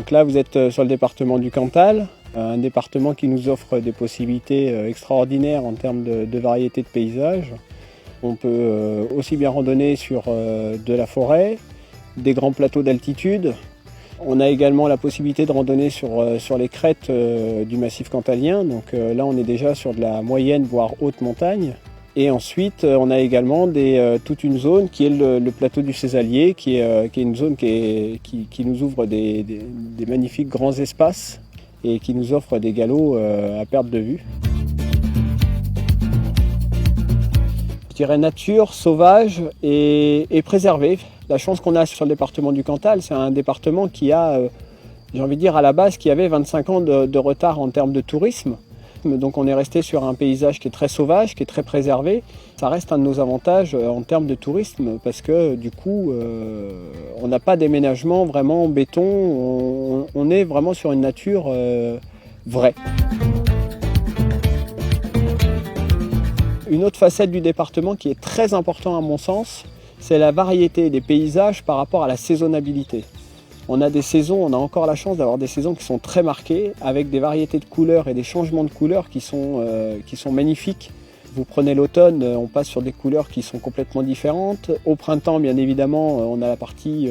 Donc là, vous êtes sur le département du Cantal, un département qui nous offre des possibilités extraordinaires en termes de variété de paysages. On peut aussi bien randonner sur de la forêt, des grands plateaux d'altitude. On a également la possibilité de randonner sur les crêtes du massif cantalien. Donc là, on est déjà sur de la moyenne, voire haute montagne. Et ensuite, on a également toute une zone qui est le plateau du Césalier, qui est une zone qui nous ouvre des magnifiques grands espaces et qui nous offre des galops à perte de vue. Je dirais nature, sauvage et préservée. La chance qu'on a sur le département du Cantal, c'est un département qui a, j'ai envie de dire à la base, qui avait 25 ans de retard en termes de tourisme. Donc on est resté sur un paysage qui est très sauvage, qui est très préservé. Ça reste un de nos avantages en termes de tourisme parce que du coup, on n'a pas d'aménagement vraiment en béton. On est vraiment sur une nature vraie. Une autre facette du département qui est très importante à mon sens, c'est la variété des paysages par rapport à la saisonnabilité. On a des saisons, on a encore la chance d'avoir des saisons qui sont très marquées, avec des variétés de couleurs et des changements de couleurs qui sont magnifiques. Vous prenez l'automne, on passe sur des couleurs qui sont complètement différentes. Au printemps, bien évidemment, on a la partie,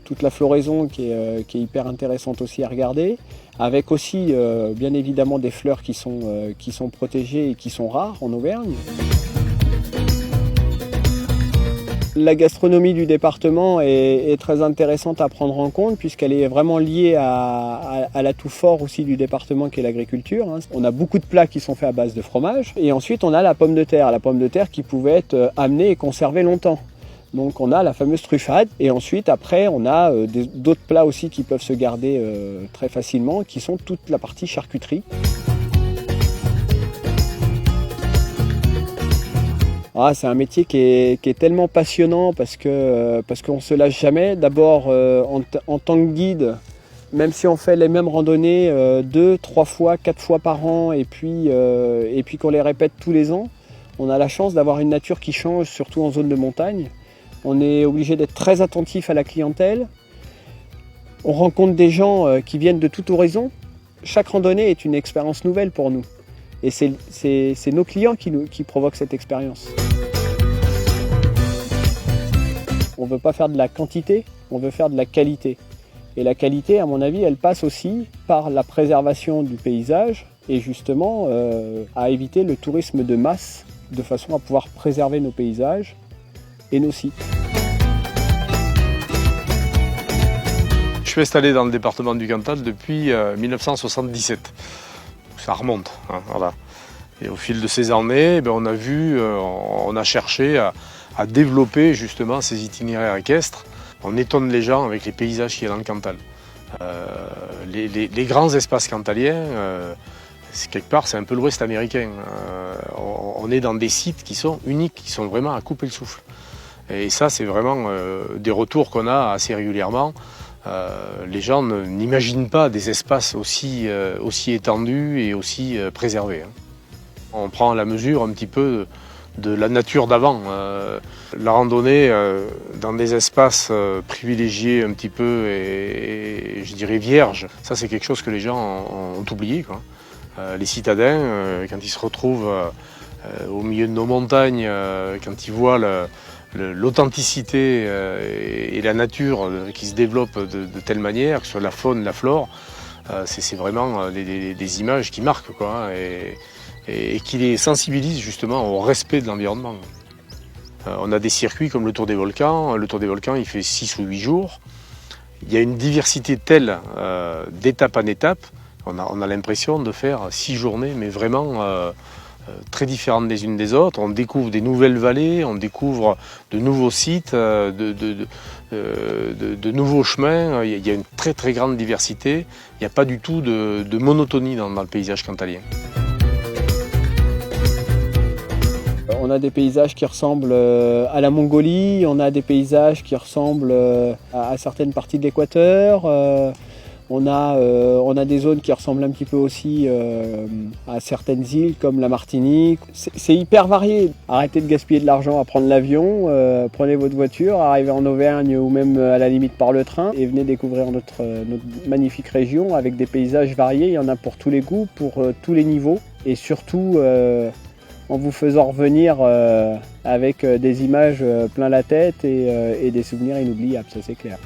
toute la floraison qui est hyper intéressante aussi à regarder, avec aussi, bien évidemment, des fleurs qui sont protégées et qui sont rares en Auvergne. La gastronomie du département est très intéressante à prendre en compte puisqu'elle est vraiment liée à l'atout fort aussi du département qui est l'agriculture. On a beaucoup de plats qui sont faits à base de fromage et ensuite on a la pomme de terre qui pouvait être amenée et conservée longtemps. Donc on a la fameuse truffade et ensuite après on a d'autres plats aussi qui peuvent se garder très facilement qui sont toute la partie charcuterie. Ah, c'est un métier qui est tellement passionnant parce qu'on ne se lâche jamais. D'abord, en tant que guide, même si on fait les mêmes randonnées 2, 3 fois, 4 fois par an et puis qu'on les répète tous les ans, on a la chance d'avoir une nature qui change, surtout en zone de montagne. On est obligé d'être très attentif à la clientèle. On rencontre des gens qui viennent de tout horizon. Chaque randonnée est une expérience nouvelle pour nous. Et c'est nos clients qui provoquent cette expérience. On ne veut pas faire de la quantité, on veut faire de la qualité. Et la qualité, à mon avis, elle passe aussi par la préservation du paysage et justement à éviter le tourisme de masse de façon à pouvoir préserver nos paysages et nos sites. Je suis installé dans le département du Cantal depuis 1977. Ça remonte, hein, voilà. Et au fil de ces années, on a cherché à développer justement ces itinéraires équestres. On étonne les gens avec les paysages qu'il y a dans le Cantal. Les grands espaces cantaliens, quelque part, c'est un peu l'Ouest américain. On est dans des sites qui sont uniques, qui sont vraiment à couper le souffle. Et ça, c'est vraiment des retours qu'on a assez régulièrement. Les gens n'imaginent pas des espaces aussi étendus et aussi préservés. On prend la mesure un petit peu de la nature d'avant. La randonnée dans des espaces privilégiés un petit peu et je dirais vierges, ça c'est quelque chose que les gens ont oublié, quoi. Les citadins, quand ils se retrouvent au milieu de nos montagnes, quand ils voient l'authenticité et la nature qui se développent de telle manière, que ce soit la faune, la flore, c'est vraiment des images qui marquent, quoi, et qui les sensibilisent justement au respect de l'environnement. On a des circuits comme le Tour des Volcans. Le Tour des Volcans, il fait 6 ou 8 jours. Il y a une diversité telle d'étape en étape, on a l'impression de faire 6 journées, mais vraiment très différentes les unes des autres. On découvre des nouvelles vallées, on découvre de nouveaux sites, de nouveaux chemins. Il y a une très très grande diversité. Il n'y a pas du tout de monotonie dans le paysage cantalien. On a des paysages qui ressemblent à la Mongolie, on a des paysages qui ressemblent à certaines parties de l'Équateur. On a des zones qui ressemblent un petit peu aussi à certaines îles comme la Martinique. C'est hyper varié. Arrêtez de gaspiller de l'argent à prendre l'avion, prenez votre voiture, arrivez en Auvergne ou même à la limite par le train et venez découvrir notre magnifique région avec des paysages variés. Il y en a pour tous les goûts, pour tous les niveaux et surtout en vous faisant revenir avec des images plein la tête et des souvenirs inoubliables, ça c'est clair.